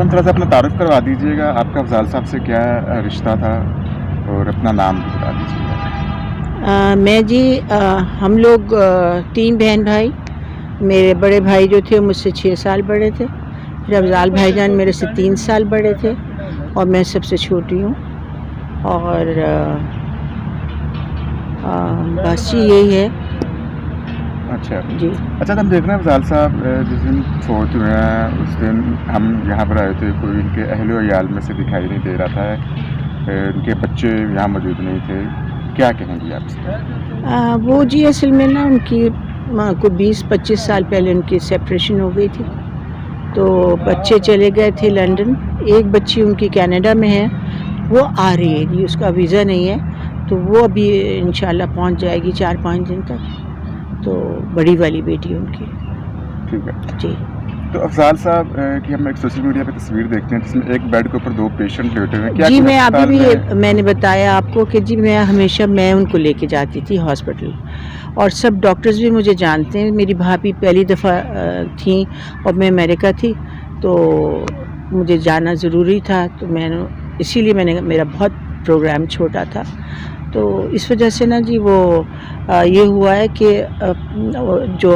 میم تھوڑا سا اپنا تعارف کروا دیجیے گا, آپ کا افضال صاحب سے کیا رشتہ تھا اور اپنا نام بھی بتا دیجیے گا. میں جی ہم لوگ 3 بہن بھائی. میرے بڑے بھائی جو تھے مجھ سے 6 سال بڑے تھے. پھر افضال بھائی جان میرے سے 3 سال بڑے تھے اور میں سب سے چھوٹی ہوں. اور بس جی یہی ہے. اچھا جی اچھا, تو ہم دیکھ رہے ہیں افضال صاحب جس دن فوت ہوئے ہیں اس دن ہم یہاں پر آئے تھے, کوئی ان کے اہل و عیال میں سے دکھائی نہیں دے رہا تھا, ان کے بچے یہاں موجود نہیں تھے, کیا کہیں گی آپ سے؟ وہ جی اصل میں نا ان کی کو 20-25 سال پہلے ان کی سیپریشن ہو گئی تھی, تو بچے چلے گئے تھے لنڈن. ایک بچی ان کی کینیڈا میں ہے, وہ آ رہی ہے جی, اس کا ویزا نہیں ہے تو وہ ابھی انشاءاللہ پہنچ جائے گی 4-5 دن تک. تو بڑی والی بیٹی ان کی. ٹھیک ہے جی. تو افضال صاحب کی ہم ایک سوشل میڈیا پہ تصویر دیکھتے ہیں جس میں ایک بیڈ کے اوپر 2 پیشنٹ لیٹے ہوئے ہیں. جی میں ابھی بھی میں نے بتایا آپ کو کہ جی میں ہمیشہ میں ان کو لے کے جاتی تھی ہاسپٹل, اور سب ڈاکٹرز بھی مجھے جانتے ہیں. میری بھابھی پہلی دفعہ تھیں اور میں امریکہ تھی, تو مجھے جانا ضروری تھا, تو میں نے اسی لیے میں نے میرا بہت پروگرام چھوٹا تھا, تو اس وجہ سے نا جی وہ یہ ہوا ہے کہ جو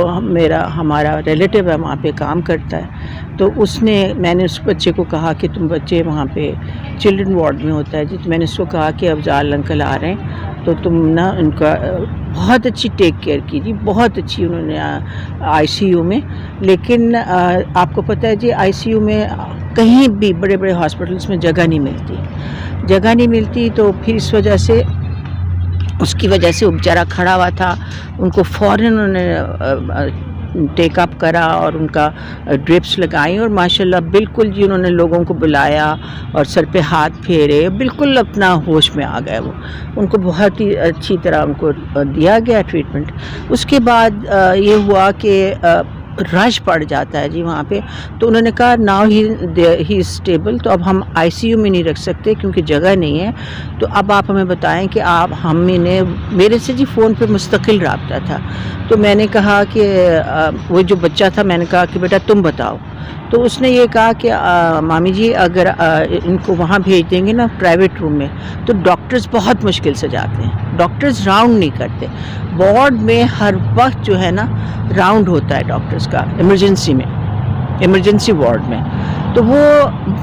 ہمارا ریلیٹیو ہے وہاں پہ کام کرتا ہے, تو میں نے اس بچے کو کہا کہ تم بچے وہاں پہ چلڈرن وارڈ میں ہوتا ہے جی, تو میں نے اس کو کہا کہ افضال انکل آ رہے ہیں تو تم نا ان کا بہت اچھی ٹیک کیئر کی جی, بہت اچھی. انہوں نے آئی سی یو میں, لیکن آپ کو پتہ ہے جی آئی سی یو میں کہیں بھی بڑے بڑے ہاسپٹلس میں جگہ نہیں ملتی, تو پھر اس کی وجہ سے وہ بیچارہ کھڑا ہوا تھا. ان کو فوراً انہوں نے ٹیک اپ کرا اور ان کا ڈرپس لگائیں, اور ماشاءاللہ بالکل جی انہوں نے لوگوں کو بلایا اور سر پہ ہاتھ پھیرے, بالکل اپنا ہوش میں آ گئے. وہ ان کو بہت ہی اچھی طرح ان کو دیا گیا ٹریٹمنٹ. اس کے بعد یہ ہوا کہ رش پڑ جاتا ہے جی وہاں پہ, تو انہوں نے کہا ناؤ ہی اسٹیبل, تو اب ہم آئی سی یو میں نہیں رکھ سکتے کیونکہ جگہ نہیں ہے, تو اب آپ ہمیں بتائیں کہ میرے سے جی فون پہ مستقل رابطہ تھا. تو میں نے کہا کہ وہ جو بچہ تھا, میں نے کہا کہ بیٹا تم بتاؤ, تو اس نے یہ کہا کہ مامی جی اگر ان کو وہاں بھیج دیں گے نا پرائیویٹ روم میں, تو ڈاکٹرز بہت مشکل سے جاتے ہیں, ڈاکٹرز راؤنڈ نہیں کرتے. وارڈ میں ہر وقت جو ہے نا راؤنڈ ہوتا ہے ڈاکٹرز کا ایمرجنسی وارڈ میں. تو وہ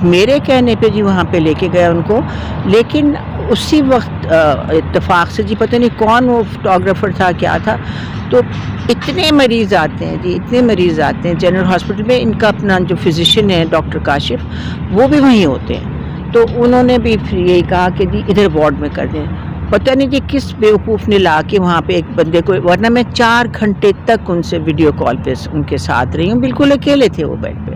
میرے کہنے پہ جی وہاں پہ لے کے گیا ان کو, لیکن اسی وقت اتفاق سے جی پتہ نہیں کون وہ فوٹوگرافر تھا کیا تھا, تو اتنے مریض آتے ہیں جنرل ہاسپٹل میں. ان کا اپنا جو فزیشین ہے ڈاکٹر کاشف, وہ بھی وہیں ہوتے ہیں, تو انہوں نے بھی پھر یہی کہا کہ جی ادھر وارڈ میں کر دیں. پتہ نہیں جی کس بیوقوف نے لا کے وہاں پہ ایک بندے کو, ورنہ میں 4 گھنٹے تک ان سے ویڈیو کال پہ ان کے ساتھ رہی ہوں, بالکل اکیلے تھے وہ بیڈ پہ.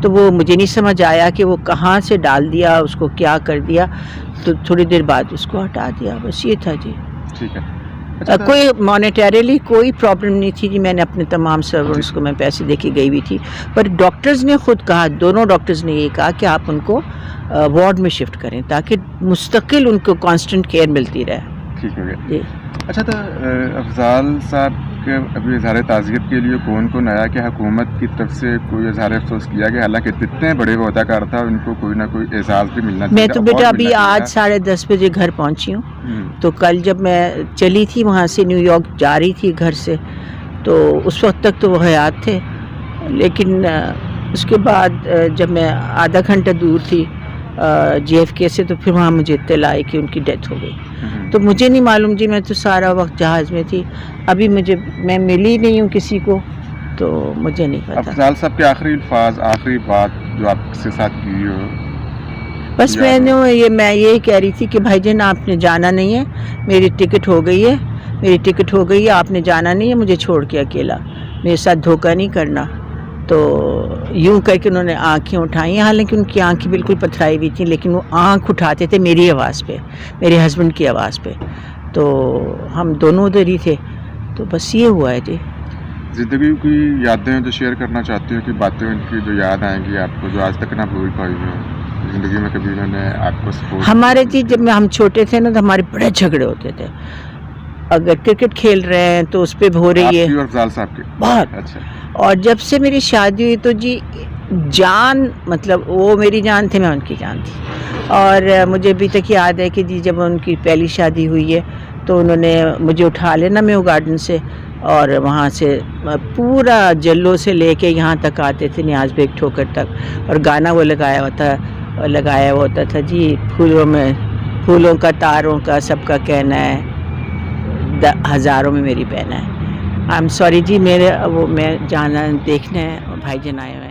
تو وہ مجھے نہیں سمجھ آیا کہ وہ کہاں سے ڈال دیا, اس کو کیا کر دیا, تو تھوڑی دیر بعد اس کو ہٹا دیا. بس یہ تھا جی. ٹھیک ہے. کوئی مانیٹریلی کوئی پرابلم نہیں تھی جی, میں نے اپنے تمام سرونٹس کو میں پیسے دے کے گئی ہوئی تھی, پر ڈاکٹرز نے خود کہا, دونوں ڈاکٹرز نے یہ کہا کہ آپ ان کو وارڈ میں شفٹ کریں تاکہ مستقل ان کو کانسٹنٹ کیئر ملتی رہے. ٹھیک ہے جی. اچھا, تو افضال صاحب کے ابھی اظہار تعزیت کے لیے کون آیا کہ حکومت کی طرف سے کوئی اظہار افسوس کیا کہ حالانکہ اتنے بڑے عہدہ کار تھا, ان کو کوئی نہ کوئی اعزاز بھی ملنا چاہیے. میں تو بیٹا ابھی آج 10:30 بجے گھر پہنچی ہوں, تو کل جب میں چلی تھی وہاں سے نیو یارک جا رہی تھی گھر سے, تو اس وقت تک تو وہ حیات تھے, لیکن اس کے بعد جب میں آدھا گھنٹہ دور تھی جے ایف کے سے, تو پھر وہاں مجھے اطلاع آئی کہ ان کی ڈیتھ ہو گئی. تو مجھے نہیں معلوم جی, میں تو سارا وقت جہاز میں تھی, ابھی میں ملی نہیں ہوں کسی کو, تو مجھے نہیں پتا. افضال صاحب کے آخری الفاظ, آخری بات جو آپ کے ساتھ کی ہو؟ بس میں یہی کہہ رہی تھی کہ بھائی جان آپ نے جانا نہیں ہے, میری ٹکٹ ہو گئی ہے, آپ نے جانا نہیں ہے, مجھے چھوڑ کے اکیلا, میرے ساتھ دھوکہ نہیں کرنا. تو یوں کر کے انہوں نے آنکھیں اٹھائیں, حالانکہ ان کی آنکھیں بالکل پتھرائی ہوئی تھیں, لیکن وہ آنکھ اٹھاتے تھے میری آواز پہ, میرے ہسبینڈ کی آواز پہ, تو ہم دونوں ادھر ہی تھے. تو بس یہ ہوا ہے جی. زندگی کی یادیں جو شیئر کرنا چاہتی ہوں, کہ باتیں ان کی جو یاد آئیں گی آپ کو, جو آج تک نہ بھول پائی ہیں زندگی میں, کبھی انہوں نے آپ کو سپورٹ؟ ہمارے جی جب ہم چھوٹے تھے نا, تو ہمارے بڑے جھگڑے ہوتے تھے. اگر کرکٹ کھیل رہے ہیں تو اس پہ ہو رہی ہے افضال صاحب کے بہت. اچھا. اور جب سے میری شادی ہوئی تو جی جان مطلب وہ میری جان تھے، میں ان کی جان تھی. اور مجھے ابھی تک یاد ہے کہ جی جب ان کی پہلی شادی ہوئی ہے تو انہوں نے مجھے اٹھا لینا میو گارڈن سے، اور وہاں سے پورا جلو سے لے کے یہاں تک آتے تھے نیاز بیگ ٹھوکر تک، اور گانا وہ لگایا ہوا ہوتا تھا جی، پھولوں کا تاروں کا سب کا کہنا ہے، ہزاروں میں میری بہن ہے. آئی ایم سوری جی، میرے وہ میں جانا دیکھنا ہے، بھائی جان آئے ہوئے ہیں.